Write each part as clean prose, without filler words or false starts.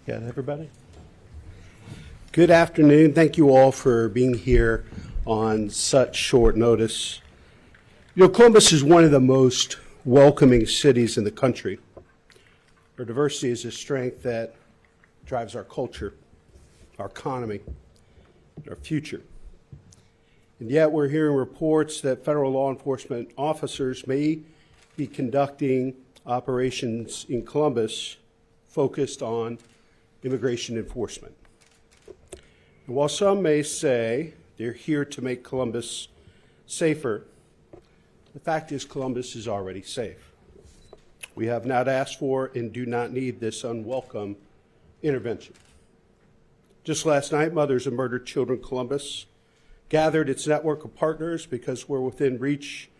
Got everybody? Good afternoon. Thank you all for being here on such short notice. You know, Columbus is one of the most welcoming cities in the country. Our diversity is a strength that drives our culture, our economy, our future. And yet we're hearing reports that federal law enforcement officers may be conducting operations in Columbus focused on immigration enforcement. And while some may say they're here to make Columbus safer, the fact is Columbus is already safe. We have not asked for and do not need this unwelcome intervention. Just last night, Mothers of Murdered Children Columbus gathered its network of partners because we're within reach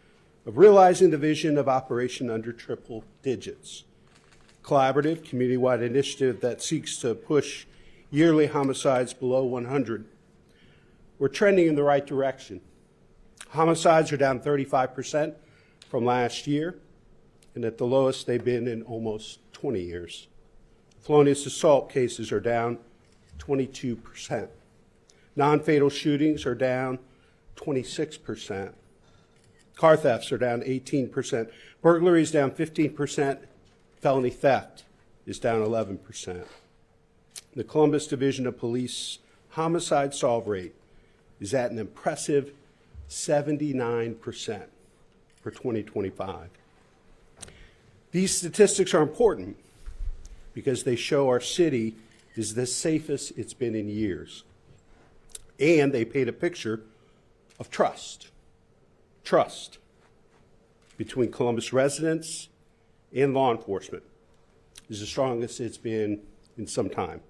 of realizing the vision of Operation Under Triple Digits, collaborative, community-wide initiative that seeks to push yearly homicides below 100. We're trending in the right direction. Homicides are down 35% from last year, and at the lowest they've been in almost 20 years. Felonious assault cases are down 22%. Non-fatal shootings are down 26%. Car thefts are down 18%. Burglaries down 15%. Felony theft is down 11%. The Columbus Division of Police homicide solve rate is at an impressive 79% for 2025. These statistics are important because they show our city is the safest it's been in years. And they paint a picture of trust between Columbus residents and law enforcement is the strongest it's been in some time.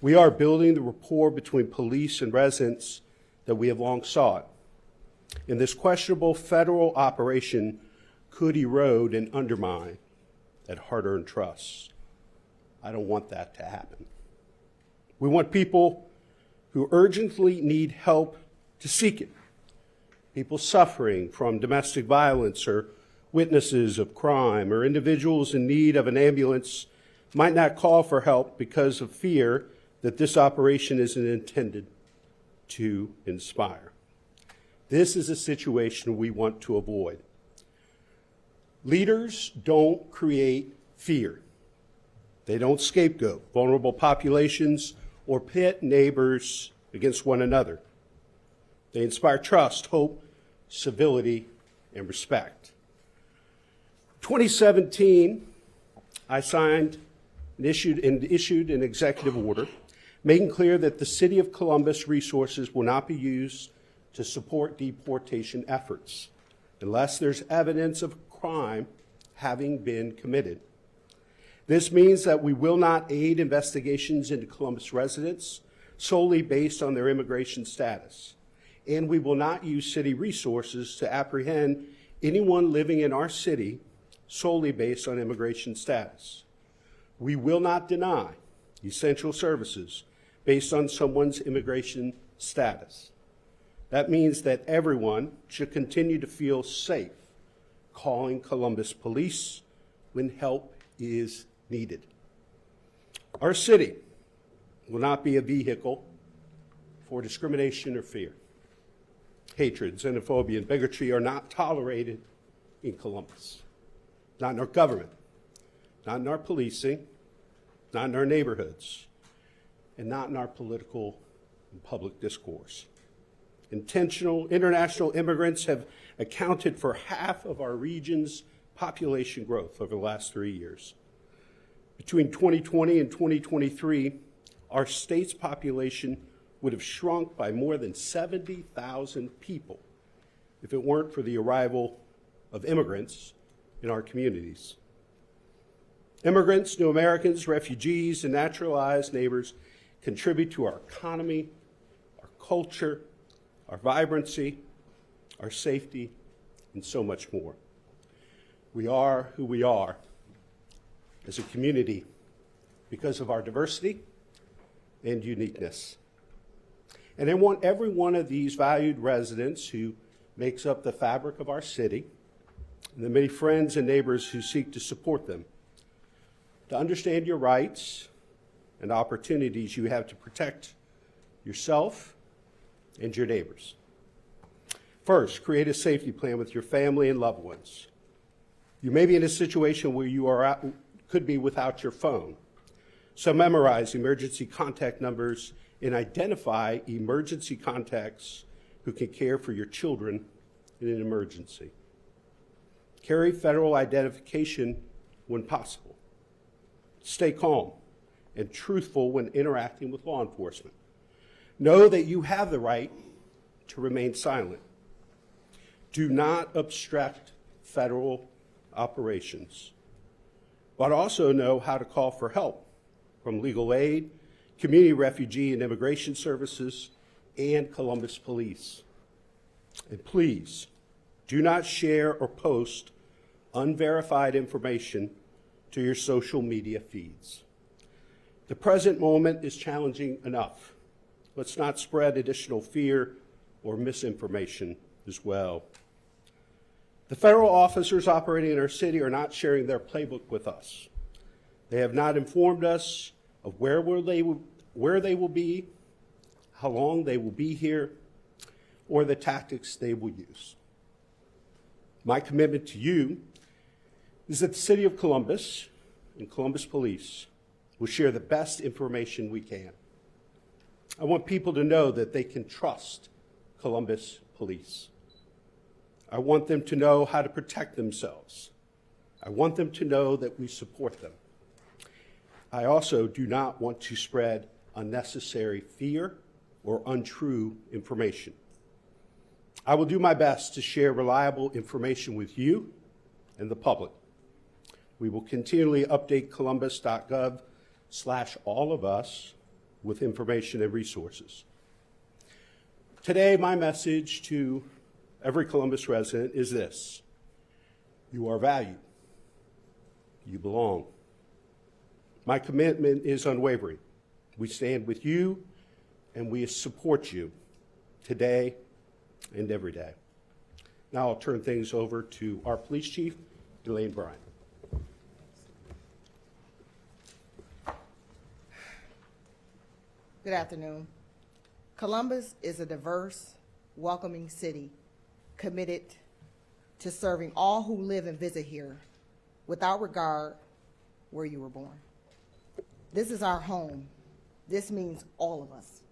We are building the rapport between police and residents that we have long sought. And this questionable federal operation could erode and undermine that hard-earned trust. I don't want that to happen. We want people who urgently need help to seek it. People suffering from domestic violence or witnesses of crime or individuals in need of an ambulance might not call for help because of fear that this operation isn't intended to inspire. This is a situation we want to avoid. Leaders don't create fear. They don't scapegoat vulnerable populations or pit neighbors against one another. They inspire trust, hope, civility, and respect. 2017, I signed and issued an executive order making clear that the City of Columbus resources will not be used to support deportation efforts unless there's evidence of crime having been committed. This means that we will not aid investigations into Columbus residents solely based on their immigration status, and we will not use city resources to apprehend anyone living in our city solely based on immigration status. We will not deny essential services based on someone's immigration status. That means that everyone should continue to feel safe calling Columbus police when help is needed. Our city will not be a vehicle for discrimination or fear. Hatred, xenophobia, and bigotry are not tolerated in Columbus. Not in our government, not in our policing, not in our neighborhoods, and not in our political and public discourse. Intentional international immigrants have accounted for half of our region's population growth over the last 3 years. Between 2020 and 2023, our state's population would have shrunk by more than 70,000 people if it weren't for the arrival of immigrants in our communities. Immigrants, new Americans, refugees, and naturalized neighbors contribute to our economy, our culture, our vibrancy, our safety, and so much more. We are who we are as a community because of our diversity and uniqueness. And I want every one of these valued residents who makes up the fabric of our city, and the many friends and neighbors who seek to support them, to understand your rights and opportunities you have to protect yourself and your neighbors. First, create a safety plan with your family and loved ones. You may be in a situation where you could be without your phone. So memorize emergency contact numbers and identify emergency contacts who can care for your children in an emergency. Carry federal identification when possible. Stay calm and truthful when interacting with law enforcement. Know that you have the right to remain silent. Do not obstruct federal operations, but also know how to call for help from legal aid, community refugee and immigration services, and Columbus Police. And please, do not share or post unverified information to your social media feeds. The present moment is challenging enough. Let's not spread additional fear or misinformation as well. The federal officers operating in our city are not sharing their playbook with us. They have not informed us of where they will be, how long they will be here, or the tactics they will use. My commitment to you is that the City of Columbus and Columbus Police will share the best information we can. I want people to know that they can trust Columbus Police. I want them to know how to protect themselves. I want them to know that we support them. I also do not want to spread unnecessary fear or untrue information. I will do my best to share reliable information with you and the public. We will continually update columbus.gov/allofus with information and resources. Today, my message to every Columbus resident is this: you are valued. You belong. My commitment is unwavering. We stand with you and we support you today and every day. Now I'll turn things over to our police chief, Elaine Bryant. Good afternoon. Columbus is a diverse, welcoming city committed to serving all who live and visit here without regard where you were born. This is our home. This means all of us.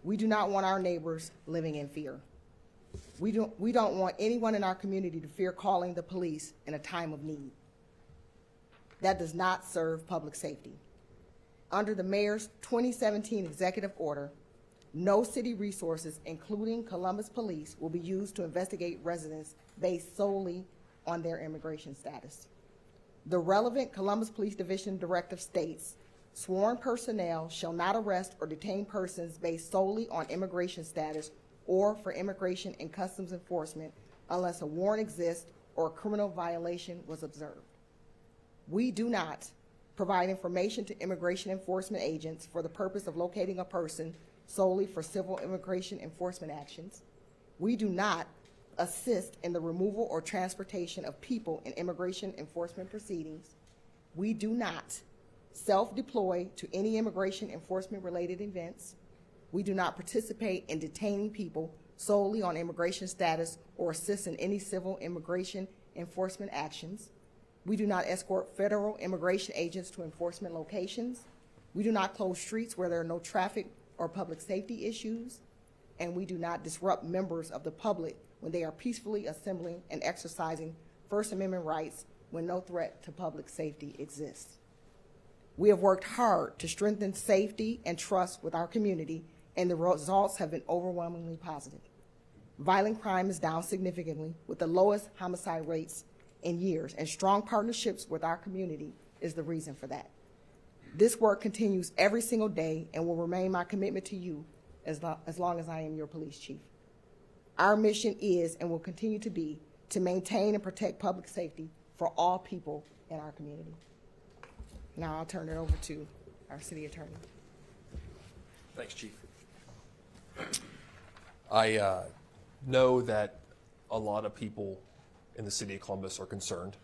We do not want our neighbors living in fear. We don't want anyone in our community to fear calling the police in a time of need. That does not serve public safety. Under the mayor's 2017 executive order, no city resources, including Columbus Police, will be used to investigate residents based solely on their immigration status. The relevant Columbus Police Division directive states, sworn personnel shall not arrest or detain persons based solely on immigration status or for immigration and customs enforcement unless a warrant exists or a criminal violation was observed. We do not provide information to immigration enforcement agents for the purpose of locating a person solely for civil immigration enforcement actions. We do not assist in the removal or transportation of people in immigration enforcement proceedings. We do not self-deploy to any immigration enforcement related events. We do not participate in detaining people solely on immigration status or assist in any civil immigration enforcement actions. We do not escort federal immigration agents to enforcement locations. We do not close streets where there are no traffic or public safety issues. And we do not disrupt members of the public when they are peacefully assembling and exercising First Amendment rights when no threat to public safety exists. We have worked hard to strengthen safety and trust with our community, and the results have been overwhelmingly positive. Violent crime is down significantly with the lowest homicide rates in years, and strong partnerships with our community is the reason for that. This work continues every single day and will remain my commitment to you as long as I am your police chief. Our mission is and will continue to be to maintain and protect public safety for all people in our community. Now I'll turn it over to our city attorney. Thanks, Chief. I know that a lot of people in the city of Columbus are concerned,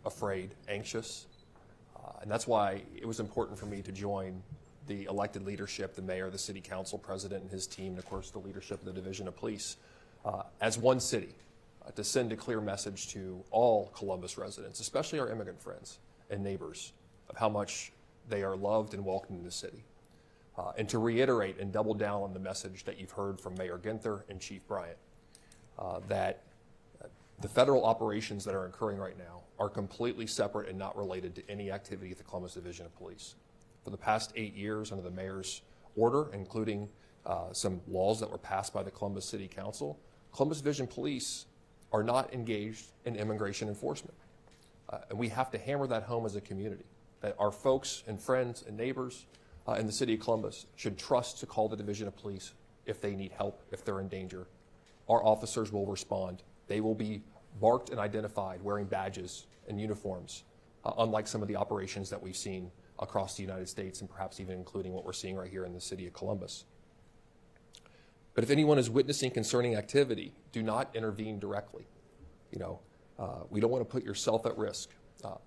afraid, anxious. And that's why it was important for me to join the elected leadership, the mayor, the city council president and his team, and of course the leadership of the Division of Police, as one city, to send a clear message to all Columbus residents, especially our immigrant friends and neighbors, of how much they are loved and welcomed in the city. And to reiterate and double down on the message that you've heard from Mayor Ginther and Chief Bryant, that the federal operations that are occurring right now are completely separate and not related to any activity at the Columbus Division of Police. For the past 8 years, under the mayor's order, including some laws that were passed by the Columbus City Council, Columbus Division Police are not engaged in immigration enforcement. And we have to hammer that home as a community, that our folks and friends and neighbors in the city of Columbus should trust to call the Division of Police if they need help, if they're in danger. Our officers will respond. They will be marked and identified wearing badges and uniforms, unlike some of the operations that we've seen across the United States and perhaps even including what we're seeing right here in the city of Columbus. But if anyone is witnessing concerning activity, do not intervene directly. We don't want to put yourself at risk.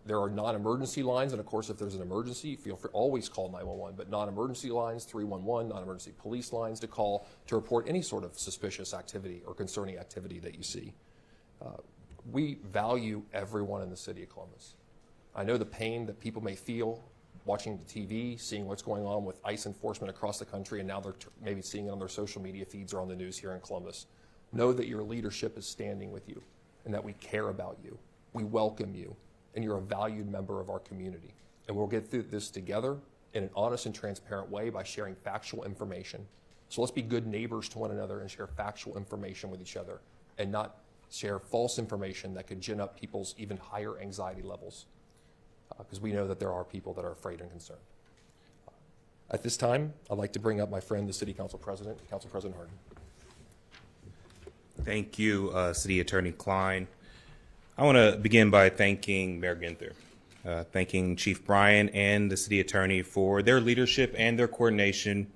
There are non-emergency lines, and of course, if there's an emergency, feel free, always call 911, but non-emergency lines, 311, non-emergency police lines to call to report any sort of suspicious activity or concerning activity that you see. We value everyone in the city of Columbus. I know the pain that people may feel watching the TV, seeing what's going on with ICE enforcement across the country, and now they're maybe seeing it on their social media feeds or on the news here in Columbus. Know that your leadership is standing with you and that we care about you. We welcome you, and you're a valued member of our community. And we'll get through this together in an honest and transparent way by sharing factual information. So let's be good neighbors to one another and share factual information with each other and not share false information that could gin up people's even higher anxiety levels, because we know that there are people that are afraid and concerned. At this time, I'd like to bring up my friend, the City Council President, Council President Harden. Thank you, City Attorney Klein. I want to begin by thanking Mayor Ginther, thanking Chief Bryant and the City Attorney for their leadership and their coordination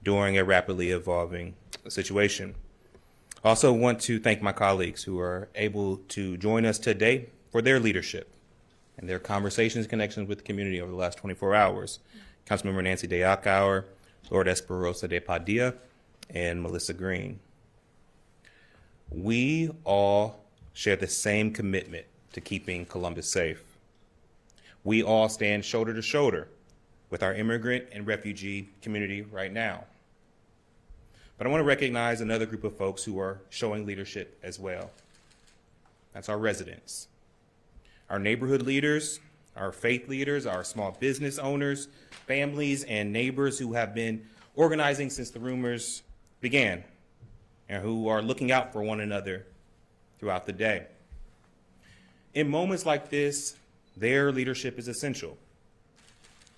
during a rapidly evolving situation. I also want to thank my colleagues who are able to join us today for their leadership and their conversations and connections with the community over the last 24 hours. Councilmember Nancy Deacauer, Lord Esperosa de Padilla, and Melissa Green. We all share the same commitment to keeping Columbus safe. We all stand shoulder to shoulder with our immigrant and refugee community right now. But I want to recognize another group of folks who are showing leadership as well. That's our residents, our neighborhood leaders, our faith leaders, our small business owners, families, and neighbors who have been organizing since the rumors began and who are looking out for one another throughout the day. In moments like this, their leadership is essential.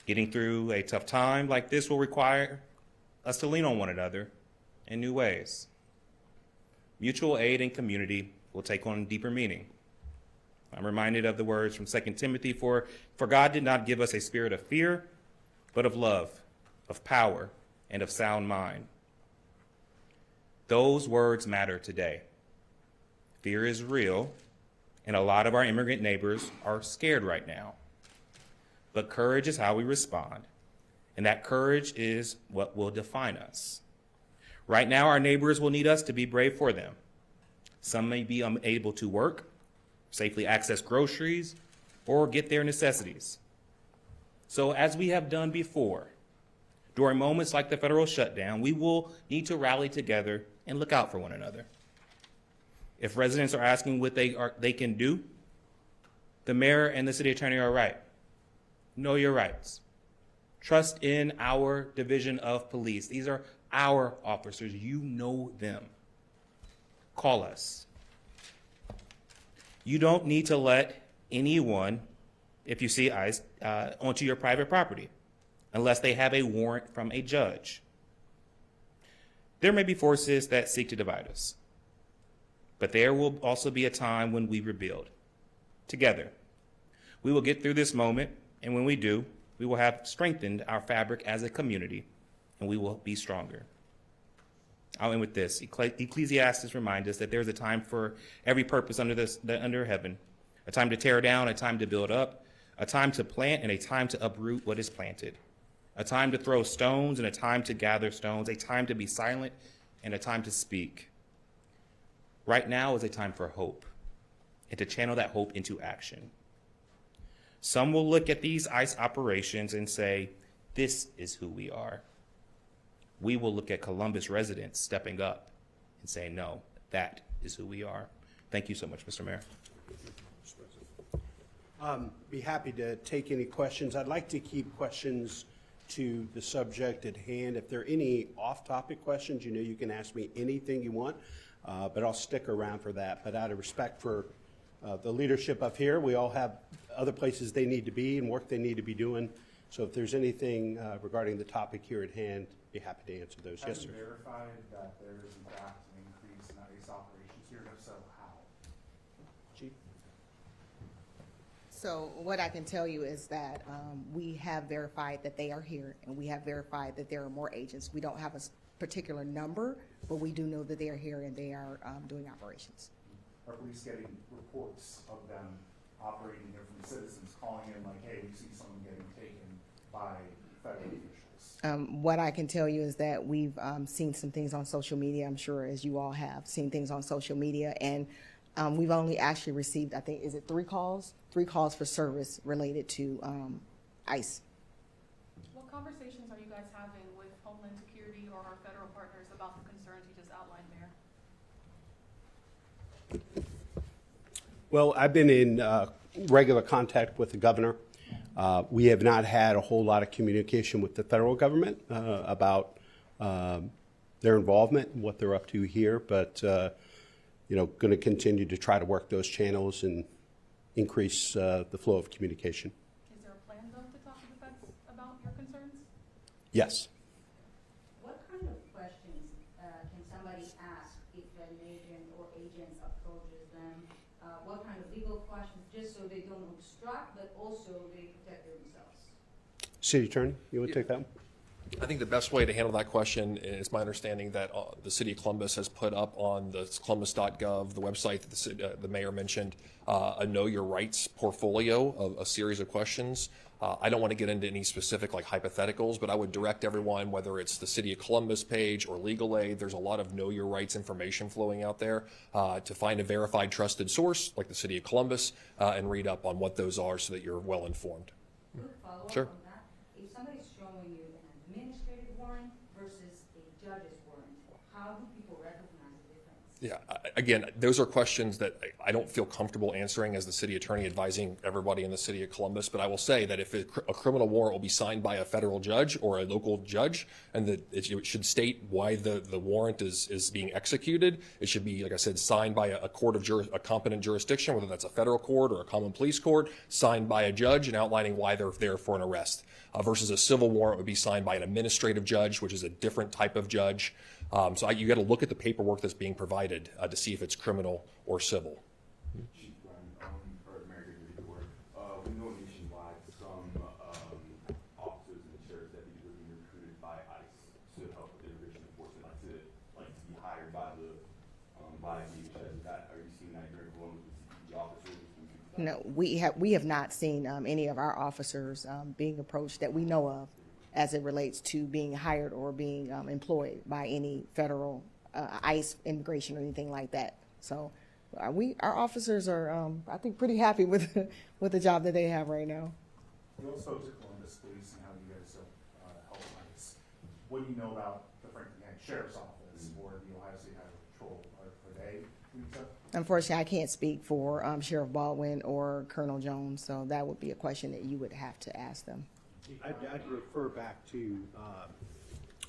Getting through a tough time like this will require us to lean on one another in new ways. Mutual aid and community will take on deeper meaning. I'm reminded of the words from 2 Timothy, for God did not give us a spirit of fear, but of love, of power, and of sound mind. Those words matter today. Fear is real, and a lot of our immigrant neighbors are scared right now. But courage is how we respond, and that courage is what will define us. Right now, our neighbors will need us to be brave for them. Some may be unable to work, safely access groceries, or get their necessities. So as we have done before, during moments like the federal shutdown, we will need to rally together and look out for one another. If residents are asking what they can do, the mayor and the city attorney are right. Know your rights. Trust in our division of police. These are our officers. You know them. Call us. You don't need to let anyone, if you see ICE, onto your private property unless they have a warrant from a judge. There may be forces that seek to divide us, but there will also be a time when we rebuild together. We will get through this moment, and when we do, we will have strengthened our fabric as a community, and we will be stronger. I'll end with this. Ecclesiastes reminds us that there's a time for every purpose under heaven, a time to tear down, a time to build up, a time to plant and a time to uproot what is planted, a time to throw stones and a time to gather stones, a time to be silent and a time to speak. Right now is a time for hope and to channel that hope into action. Some will look at these ICE operations and say, this is who we are. We will look at Columbus residents stepping up and saying, no, that is who we are. Thank you so much, Mr. Mayor. Be happy to take any questions. I'd like to keep questions to the subject at hand. If there are any off-topic questions, you know you can ask me anything you want, but I'll stick around for that. But out of respect for the leadership up here, we all have other places they need to be and work they need to be doing. So if there's anything regarding the topic here at hand, be happy to answer those. Yes, sir. Have you verified that there is in fact an increase in ICE operations here, and if so, how? Chief? So what I can tell you is that we have verified that they are here, and we have verified that there are more agents. We don't have a particular number, but we do know that they are here and they are doing operations. Are police getting reports of them operating here from citizens calling in like, hey, we see someone getting taken by federal officials? What I can tell you is that we've seen some things on social media. I'm sure as you all have seen things on social media, and we've only actually received, I think, is it 3 calls? 3 calls for service related to ICE. What conversations are you guys having with Homeland Security or our federal partners about the concerns you just outlined, Mayor? Well, I've been in regular contact with the governor. We have not had a whole lot of communication with the federal government about their involvement and what they're up to here, but you know, going to continue to try to work those channels and increase the flow of communication. Is there a plan, though, to talk to the feds about your concerns? Yes. What kind of questions can somebody ask if an agent or agents approaches them? What kind of legal questions, just so they don't obstruct, but also they protect themselves? City Attorney, you want to take that one? I think the best way to handle that question is my understanding that the city of Columbus has put up on the columbus.gov, the website that the mayor mentioned, a Know Your Rights portfolio of a series of questions. I don't want to get into any specific like hypotheticals, but I would direct everyone, whether it's the City of Columbus page or Legal Aid, there's a lot of Know Your Rights information flowing out there to find a verified trusted source like the City of Columbus and read up on what those are so that you're well informed. Quick follow-up Sure. on that. If somebody's showing you an administrative warrant versus a judge's warrant, how do people recognize the difference? Yeah, again, those are questions that I don't feel comfortable answering as the city attorney advising everybody in the city of Columbus, but I will say that if a criminal warrant will be signed by a federal judge or a local judge, and that it should state why the warrant is being executed, it should be, like I said, signed by a court of a competent jurisdiction, whether that's a federal court or a common police court, signed by a judge and outlining why they're there for an arrest, versus a civil warrant would be signed by an administrative judge, which is a different type of judge. So you got to look at the paperwork that's being provided to see if it's criminal or civil. Chief Bryant, or Mayor Ginther, either word. We know nationwide some officers and sheriff's deputies are being recruited by ICE to help with immigration enforcement, like to be hired by the DHS. Are you seeing that here in Columbus with CPD officers? No, we have not seen any of our officers being approached that we know of as it relates to being hired or being employed by any federal ICE immigration or anything like that. So our officers are, I think, pretty happy with with the job that they have right now. You all spoke to Columbus Police and how you guys help ICE. What do you know about the Franklin County Sheriff's Office or the Ohio State Highway Patrol? Are they doing stuff? Unfortunately, I can't speak for Sheriff Baldwin or Colonel Jones, so that would be a question that you would have to ask them. I'd refer back to,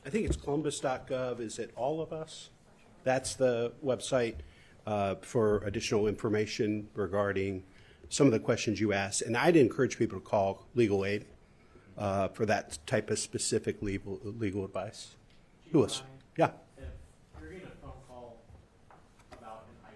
I think it's columbus.gov. Is it All of Us? That's the website for additional information regarding some of the questions you asked. And I'd encourage people to call Legal Aid for that type of specific legal advice. Louis? Yeah. If you're getting a phone call about an ICE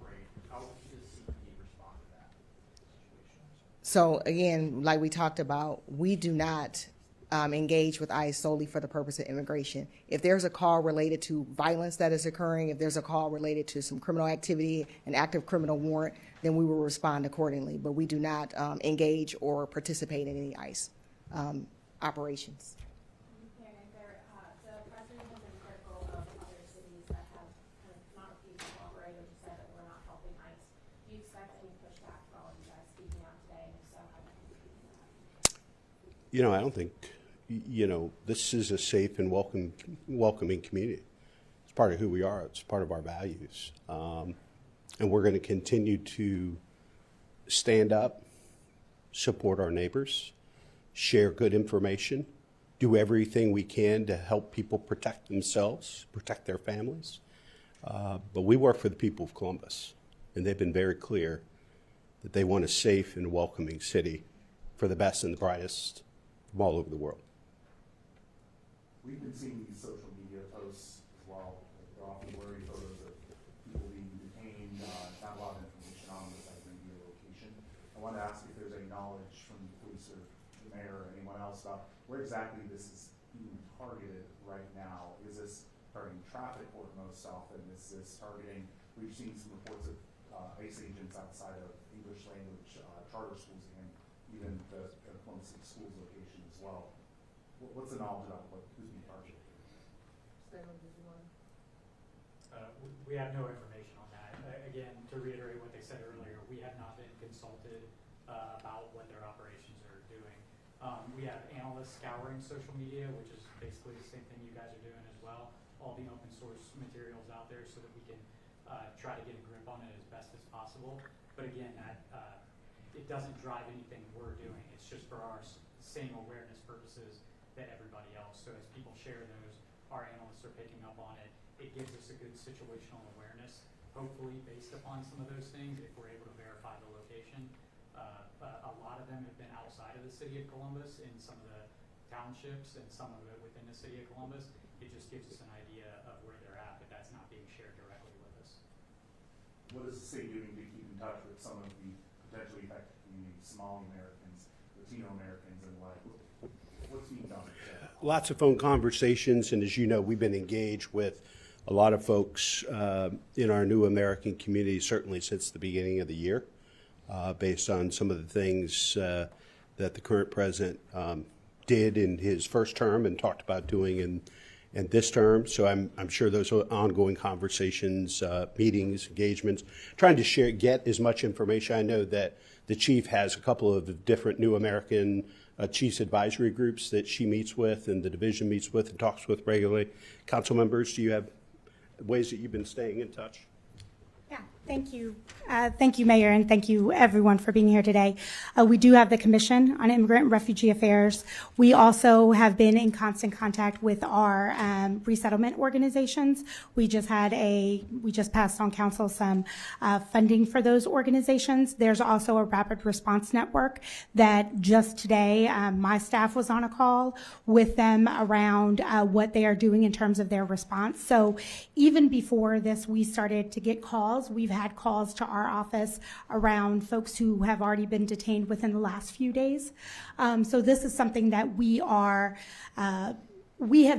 raid, how does CPD respond to that situation? So again, like we talked about, we do not engage with ICE solely for the purpose of immigration. If there's a call related to violence that is occurring, if there's a call related to some criminal activity, an active criminal warrant, then we will respond accordingly. But we do not engage or participate in any ICE operations. The president has been critical of other cities that have kind of not refused to cooperate or just said that we're not helping ICE. Do you expect any pushback for all of you guys speaking out today? And if so, how do you speak to that? I don't think, this is a safe and welcoming community. It's part of who we are. It's part of our values. And we're going to continue to stand up, support our neighbors, share good information, do everything we can to help people protect themselves, protect their families. But we work for the people of Columbus, and they've been very clear that they want a safe and welcoming city for the best and the brightest from all over the world. We've been seeing these social media posts as well. They're often blurry photos of people being detained, not a lot of information on besides maybe a location. I wanted to ask if there's any knowledge from the police or the mayor or anyone else about where exactly this is being targeted right now. Is this targeting traffic or most often? Is this targeting, we've seen some reports of ICE agents outside of English language charter schools and even the Columbus City Schools location as well. What's the knowledge about who's being targeted? We have no information on that. Again, to reiterate what they said earlier, we have not been consulted about what their operations are doing. We have analysts scouring social media, which is basically the same thing you guys are doing as well. All the open source materials out there so that we can try to get a grip on it as best as possible. But again, it doesn't drive anything we're doing. It's just for our same awareness purposes that everybody else. So as people share those, our analysts are picking up on it. It gives us a good situational awareness, hopefully based upon some of those things, if we're able to verify the location. A lot of them have been outside of the city of Columbus in some of the townships and some of it within the city of Columbus. It just gives us an idea of where they're at, but that's not being shared directly with us. What is the city doing to keep in touch with some of the potentially affected communities, Somali Americans, Latino Americans, and what's being done? Lots of phone conversations, and as you know, we've been engaged with a lot of folks in our new American community, certainly since the beginning of the year, based on some of the things that the current president did in his first term and talked about doing in this term. So I'm sure those are ongoing conversations, meetings, engagements, trying to get as much information. I know that the chief has a couple of different new American chiefs advisory groups that she meets with and the division meets with and talks with regularly. Council members, do you have ways that you've been staying in touch? Yeah, thank you. Thank you, Mayor, and thank you, everyone, for being here today. We do have the Commission on Immigrant and Refugee Affairs. We also have been in constant contact with our resettlement organizations. We just passed on council some funding for those organizations. There's also a rapid response network that just today, my staff was on a call with them around what they are doing in terms of their response. So even before this, we started to get calls. We've had calls to our office around folks who have already been detained within the last few days. So this is something that we have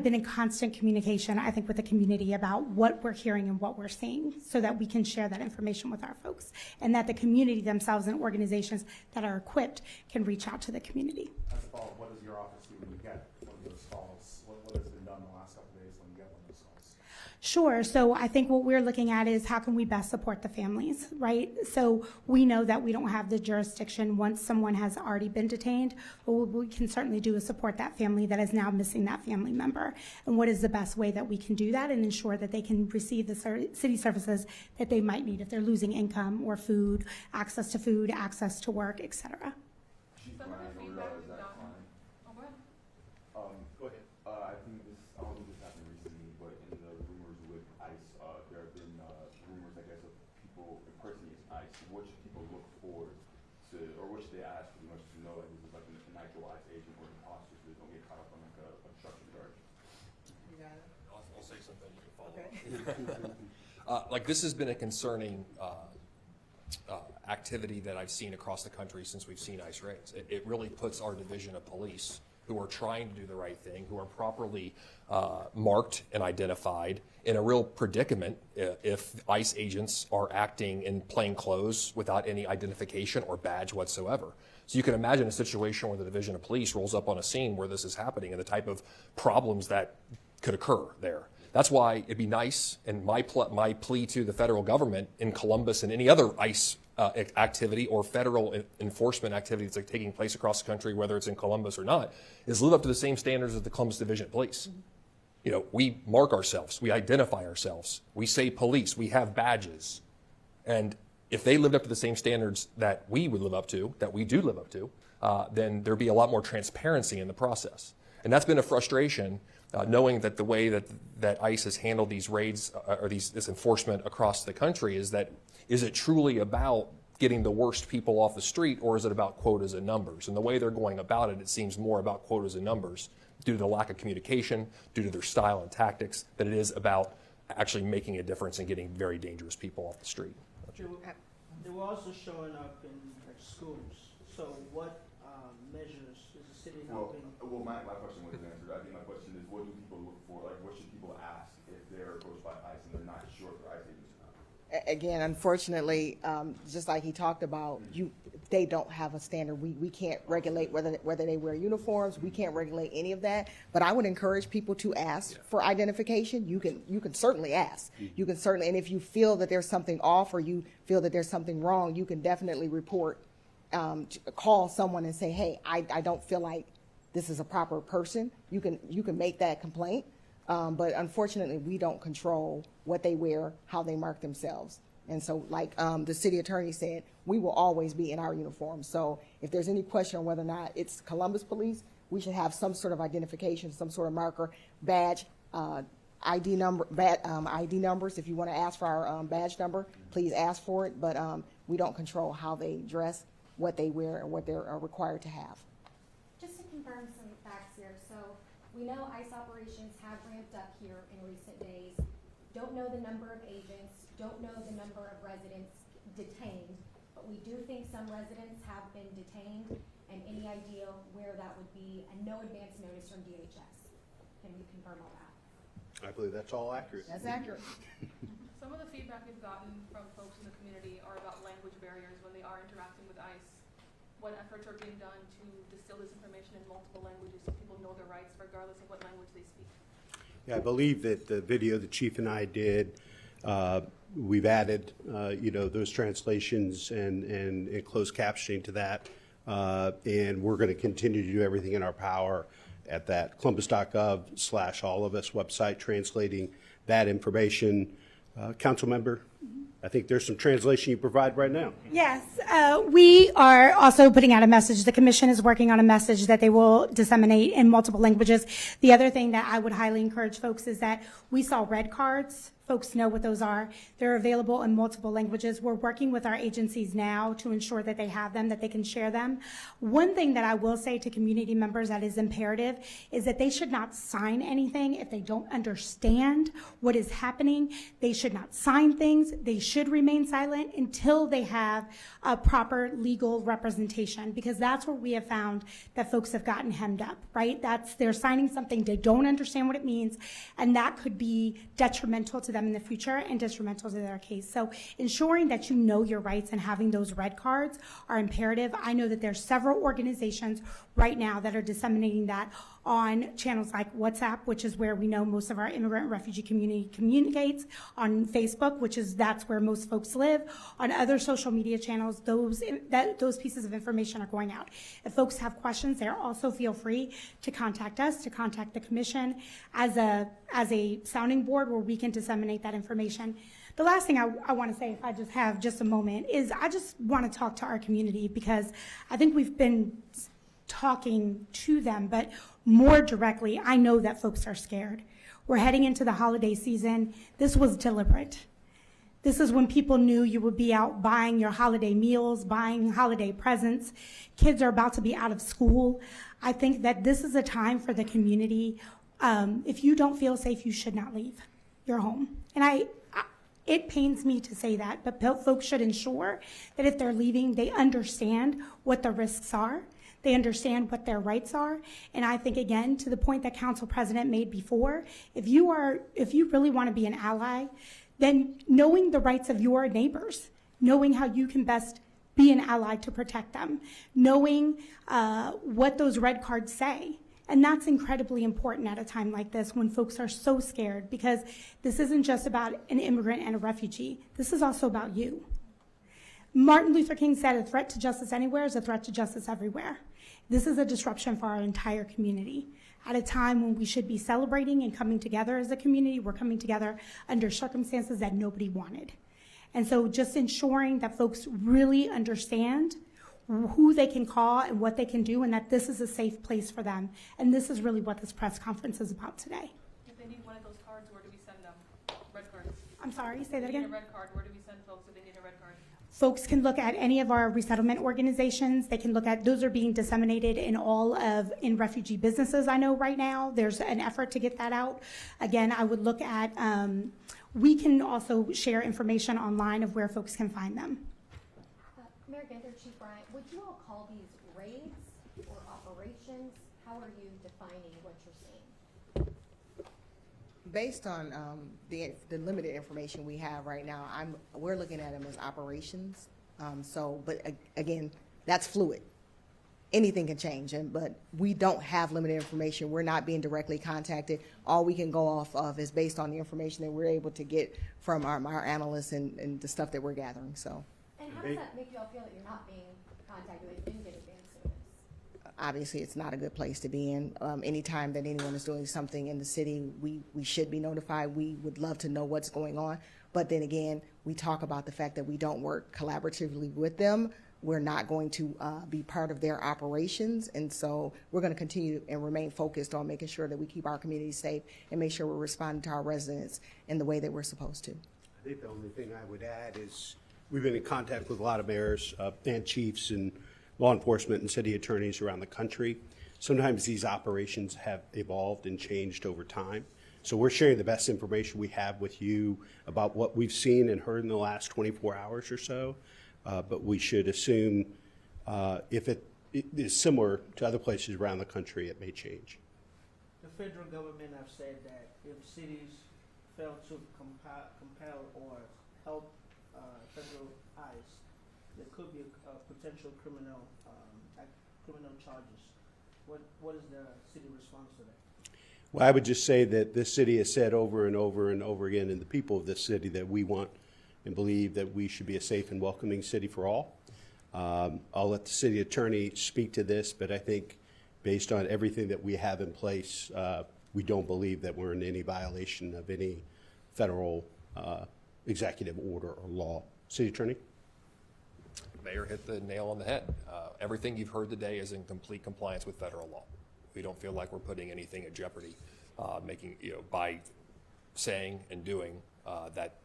been in constant communication, I think, with the community about what we're hearing and what we're seeing so that we can share that information with our folks and that the community themselves and organizations that are equipped can reach out to the community. As a follow-up, what does your office do when you get one of those calls? What has been done the last couple of days when you get one of those calls? Sure. So I think what we're looking at is how can we best support the families, right? So we know that we don't have the jurisdiction once someone has already been detained, but what we can certainly do is support that family that is now missing that family member. And what is the best way that we can do that and ensure that they can receive the city services that they might need if they're losing income or food, access to work, et cetera. Some of the feedback we've gotten. Oh, go ahead. Go ahead. I think I don't think this happened recently, but in the rumors with ICE, there have been rumors, I guess, of people impersonating ICE. What should people look for or what should they ask pretty much to know that this is like an actual ICE agent or an imposter so they don't get caught up on like a obstruction charge? You got it? I'll say something, you can follow up. Like, this has been a concerning activity that I've seen across the country since we've seen ICE raids. It really puts our division of police who are trying to do the right thing, who are properly marked and identified, in a real predicament if ICE agents are acting in plain clothes without any identification or badge whatsoever. So you can imagine a situation where the Division of Police rolls up on a scene where this is happening and the type of problems that could occur there. That's why it'd be nice, and my plea to the federal government in Columbus and any other ICE activity or federal enforcement activity that's taking place across the country, whether it's in Columbus or not, is live up to the same standards as the Columbus Division of Police. You know, we mark ourselves, we identify ourselves, we say police, we have badges. And if they lived up to the same standards that we would live up to, that we do live up to, then there'd be a lot more transparency in the process. And that's been a frustration, knowing that the way that ICE has handled these raids or this enforcement across the country is it truly about getting the worst people off the street, or is it about quotas and numbers? And the way they're going about it, it seems more about quotas and numbers due to the lack of communication, due to their style and tactics, than it is about actually making a difference and getting very dangerous people off the street. They were also showing up in schools. So what measures is the city helping? Well, my question wasn't answered. I think my question is, what do people look for? Like, what should people ask if they're approached by ICE and they're not sure if they're ICE agents or not? Again, unfortunately, just like he talked about, they don't have a standard. We can't regulate whether they wear uniforms. We can't regulate any of that. But I would encourage people to ask for identification. You can certainly ask. You can certainly, and if you feel that there's something off or you feel that there's something wrong, you can definitely report, call someone and say, hey, I don't feel like this is a proper person. You can make that complaint. But unfortunately, we don't control what they wear, how they mark themselves. And so, like the city attorney said, we will always be in our uniforms. So if there's any question on whether or not it's Columbus Police, we should have some sort of identification, some sort of marker, badge, ID numbers. If you want to ask for our badge number, please ask for it. But we don't control how they dress, what they wear, and what they're required to have. Just to confirm some facts here, so we know ICE operations have ramped up here in recent days. Don't know the number of agents, don't know the number of residents detained, but we do think some residents have been detained, and any idea where that would be, and no advance notice from DHS. Can we confirm all that? I believe that's all accurate. That's accurate. Some of the feedback we've gotten from folks in the community are about language barriers when they are interacting with ICE. What efforts are being done to distill this information in multiple languages so people know their rights regardless of what language they speak? Yeah, I believe that the video the chief and I did, we've added, those translations and closed captioning to that. And we're going to continue to do everything in our power at that columbus.gov/allofus website, translating that information. Council member, I think there's some translation you provide right now. Yes, we are also putting out a message. The commission is working on a message that they will disseminate in multiple languages. The other thing that I would highly encourage folks is that we saw red cards. Folks know what those are. They're available in multiple languages. We're working with our agencies now to ensure that they have them, that they can share them. One thing that I will say to community members that is imperative is that they should not sign anything if they don't understand what is happening. They should not sign things. They should remain silent until they have a proper legal representation, because that's where we have found that folks have gotten hemmed up, right? They're signing something, they don't understand what it means, and that could be detrimental to them in the future and detrimental to their case. So ensuring that you know your rights and having those red cards are imperative. I know that there's several organizations right now that are disseminating that on channels like WhatsApp, which is where we know most of our immigrant and refugee community communicates, on Facebook, that's where most folks live, on other social media channels. Those pieces of information are going out. If folks have questions, they also feel free to contact us, to contact the commission as a sounding board where we can disseminate that information. The last thing I want to say, if I just have just a moment, is I just want to talk to our community, because I think we've been talking to them, but more directly, I know that folks are scared. We're heading into the holiday season. This was deliberate. This is when people knew you would be out buying your holiday meals, buying holiday presents. Kids are about to be out of school. I think that this is a time for the community. If you don't feel safe, you should not leave your home. And it pains me to say that, but folks should ensure that if they're leaving, they understand what the risks are, They understand what their rights are. And I think, again, to the point that Council President made before, if you really want to be an ally, then knowing the rights of your neighbors, knowing how you can best be an ally to protect them, knowing what those red cards say. And that's incredibly important at a time like this when folks are so scared, because this isn't just about an immigrant and a refugee. This is also about you. Martin Luther King said, a threat to justice anywhere is a threat to justice everywhere. This is a disruption for our entire community. At a time when we should be celebrating and coming together as a community, we're coming together under circumstances that nobody wanted. And so just ensuring that folks really understand who they can call and what they can do, and that this is a safe place for them. And this is really what this press conference is about today. If they need one of those cards, where do we send them? Red cards. I'm sorry, say that If they need again? a red card, where do we send folks if they need a red card? Folks can look at any of our resettlement organizations. They can look at, those are being disseminated in in refugee businesses, I know right now. There's an effort to get that out. Again, I would look at, we can also share information online of where folks can find them. Mayor Ginther, Chief Bryant, would you all call these raids or operations? How are you defining what you're seeing? Based on the limited information we have right now, we're looking at them as operations. But again, that's fluid. Anything can change, but we don't have limited information. We're not being directly contacted. All we can go off of is based on the information that we're able to get from our analysts and the stuff that we're gathering. So. And how does that make you all feel that you're not being contacted, that you didn't get advance notice? Obviously, it's not a good place to be in. Anytime that anyone is doing something in the city, we should be notified. We would love to know what's going on. But then again, we talk about the fact that we don't work collaboratively with them. We're not going to be part of their operations. And so we're going to continue and remain focused on making sure that we keep our community safe and make sure we're responding to our residents in the way that we're supposed to. I think the only thing I would add is we've been in contact with a lot of mayors and chiefs and law enforcement and city attorneys around the country. Sometimes these operations have evolved and changed over time. So we're sharing the best information we have with you about what we've seen and heard in the last 24 hours or so. But we should assume if it is similar to other places around the country, it may change. The federal government have said that if cities fail to compel or help federal ICE, there could be a potential criminal charges. What is the city response to that? Well, I would just say that this city has said over and over and over again, and the people of this city, that we want and believe that we should be a safe and welcoming city for all. I'll let the city attorney speak to this, but I think based on everything that we have in place, we don't believe that we're in any violation of any federal executive order or law. City attorney? Mayor hit the nail on the head. Everything you've heard today is in complete compliance with federal law. We don't feel like we're putting anything in jeopardy, by saying and doing that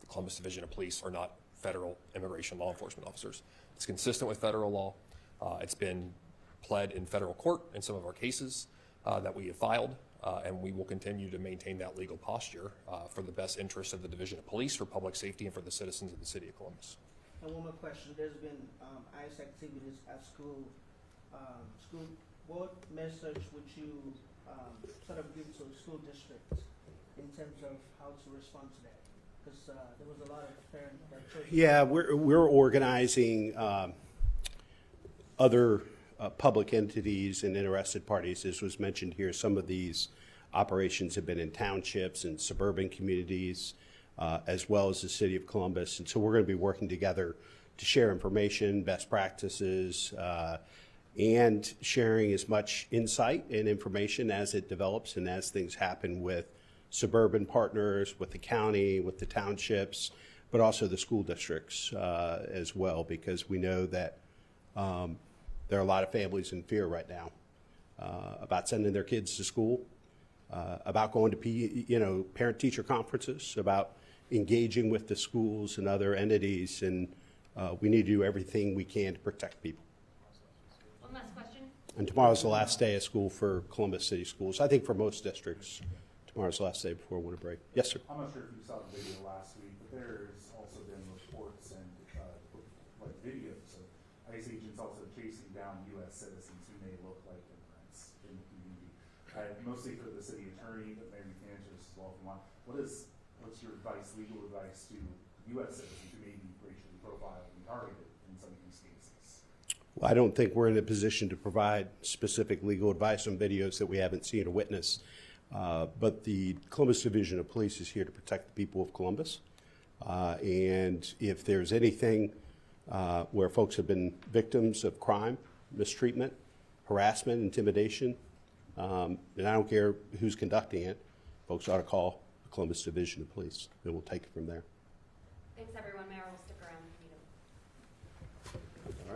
the Columbus Division of Police are not federal immigration law enforcement officers. It's consistent with federal law. It's been pled in federal court in some of our cases that we have filed, and we will continue to maintain that legal posture for the best interest of the Division of Police, for public safety, and for the citizens of the city of Columbus. And one more question. There's been ICE activities at school. What message would you sort of give to school districts in terms of how to respond to that? Because there was a lot of parents that chose. Yeah, we're organizing other public entities and interested parties. As was mentioned here, some of these operations have been in townships and suburban communities, as well as the city of Columbus. And so we're going to be working together to share information, best practices, and sharing as much insight and information as it develops and as things happen with suburban partners, with the county, with the townships, but also the school districts as well, because we know that there are a lot of families in fear right now about sending their kids to school, about going to parent-teacher conferences, about engaging with the schools and other entities, and we need to do everything we can to protect people. One last question. And tomorrow's the last day of school for Columbus City Schools. I think for most districts, tomorrow's the last day before winter break. Yes, sir. I'm not sure if you saw the video last week, but there's also been reports and videos of ICE agents also chasing down non-US citizens who may look like immigrants in the community. Mostly for the city attorney, but maybe financiers as well. What's your advice, legal advice to US citizens who may be racially profiled and targeted in some of these cases? Well, I don't think we're in a position to provide specific legal advice on videos that we haven't seen or witnessed. But the Columbus Division of Police is here to protect the people of Columbus. And if there's anything where folks have been victims of crime, mistreatment, harassment, intimidation, and I don't care who's conducting it, folks ought to call the Columbus Division of Police, and we'll take it from there. Thanks, everyone. Mayor will stick